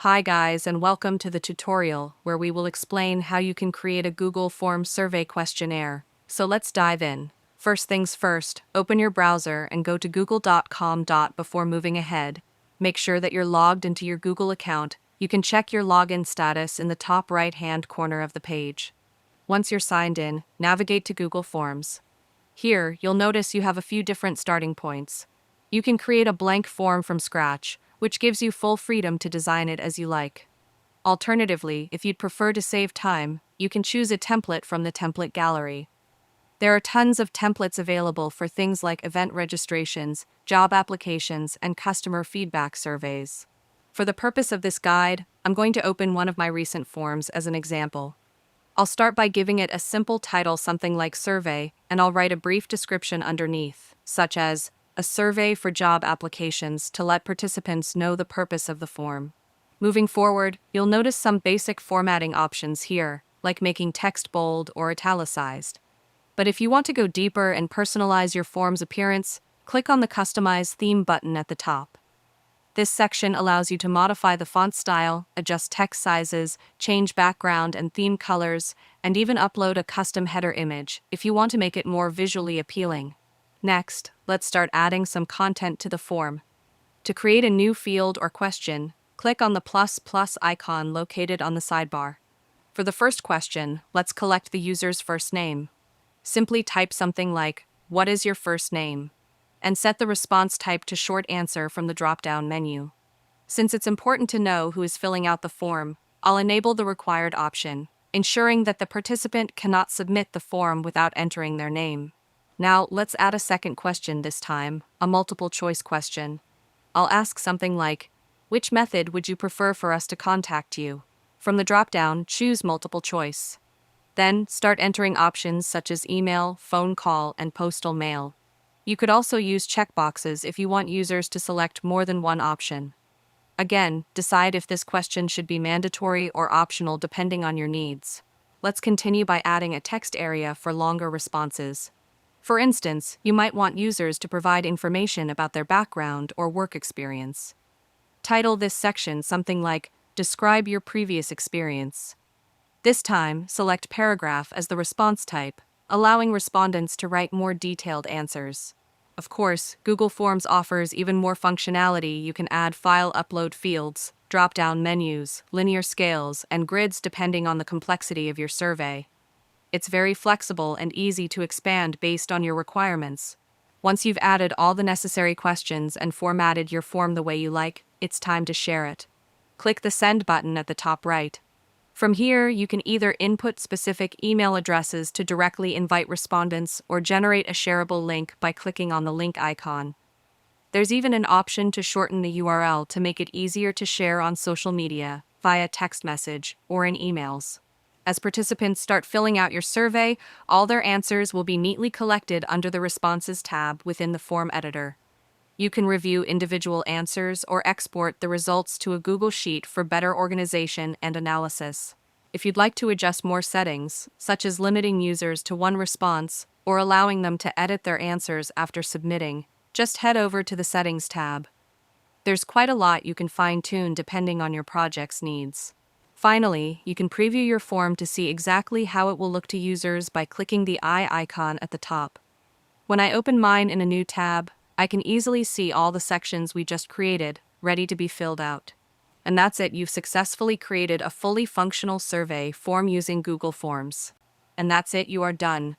Hi guys, and welcome to the tutorial where we will explain how you can create a Google Form survey questionnaire. So let's dive in. First things first, open your browser and go to google.com. Before moving ahead, make sure that you're logged into your Google account. You can check your login status in the top right-hand corner of the page. Once you're signed in, navigate to Google Forms. Here, you'll notice you have a few different starting points. You can create a blank form from scratch, which gives you full freedom to design it as you like. Alternatively, if you'd prefer to save time, you can choose a template from the template gallery. There are tons of templates available for things like event registrations, job applications, and customer feedback surveys. For the purpose of this guide, I'm going to open one of my recent forms as an example. I'll start by giving it a simple title, something like survey, and I'll write a brief description underneath, such as a survey for job applications, to let participants know the purpose of the form. Moving forward, you'll notice some basic formatting options here, like making text bold or italicized. But if you want to go deeper and personalize your form's appearance, click on the Customize Theme button at the top. This section allows you to modify the font style, adjust text sizes, change background and theme colors, and even upload a custom header image if you want to make it more visually appealing. Next, let's start adding some content to the form. To create a new field or question, click on the plus icon located on the sidebar. For the first question, let's collect the user's first name. Simply type something like, "What is your first name?" and set the response type to short answer from the drop-down menu. Since it's important to know who is filling out the form, I'll enable the required option, ensuring that the participant cannot submit the form without entering their name. Now, let's add a second question this time, a multiple-choice question. I'll ask something like, "Which method would you prefer for us to contact you?" From the drop-down, choose multiple choice. Then, start entering options such as email, phone call, and postal mail. You could also use checkboxes if you want users to select more than one option. Again, decide if this question should be mandatory or optional depending on your needs. Let's continue by adding a text area for longer responses. For instance, you might want users to provide information about their background or work experience. Title this section something like, "Describe your previous experience." This time, select paragraph as the response type, allowing respondents to write more detailed answers. Of course, Google Forms offers even more functionality. You can add file upload fields, drop-down menus, linear scales, and grids depending on the complexity of your survey. It's very flexible and easy to expand based on your requirements. Once you've added all the necessary questions and formatted your form the way you like, it's time to share it. Click the Send button at the top right. From here, you can either input specific email addresses to directly invite respondents or generate a shareable link by clicking on the link icon. There's even an option to shorten the URL to make it easier to share on social media, via text message, or in emails. As participants start filling out your survey, all their answers will be neatly collected under the Responses tab within the form editor. You can review individual answers or export the results to a Google Sheet for better organization and analysis. If you'd like to adjust more settings, such as limiting users to one response or allowing them to edit their answers after submitting, just head over to the Settings tab. There's quite a lot you can fine-tune depending on your project's needs. Finally, you can preview your form to see exactly how it will look to users by clicking the eye icon at the top. When I open mine in a new tab, I can easily see all the sections we just created, ready to be filled out. And that's it, you've successfully created a fully functional survey form using Google Forms. And that's it, you are done.